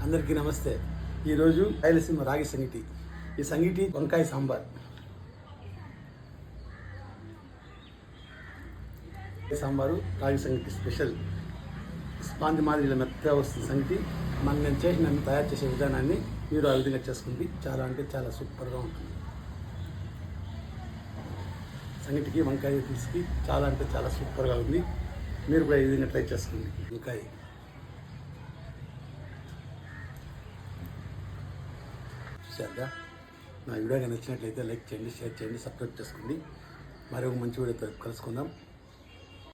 అందరికీ నమస్తే. ఈరోజు రాయలసీమ రాగి సంగటి, ఈ సంగటి వంకాయ సాంబార్. సాంబారు రాగి సంగటి స్పెషల్. స్పాంజ్ మాదిరిలో మెత్తగా వస్తుంది సంగటి. నేను తయారు చేసే విధానాన్ని మీరు ఆ విధంగా చేసుకుంది. చాలా అంటే చాలా సూపర్గా ఉంటుంది. సంగటికి వంకాయ తీసుకు చాలా అంటే చాలా సూపర్గా ఉంది. మీరు కూడా ఈ విధంగా ట్రై చేసుకోండి. వంకాయ చూసారుగా. నా వీడియో నచ్చినట్లయితే లైక్ చేయండి, షేర్ చేయండి, సబ్స్క్రైబ్ చేసుకోండి. మరొక మంచి వీడియోతో కలుసుకుందాం.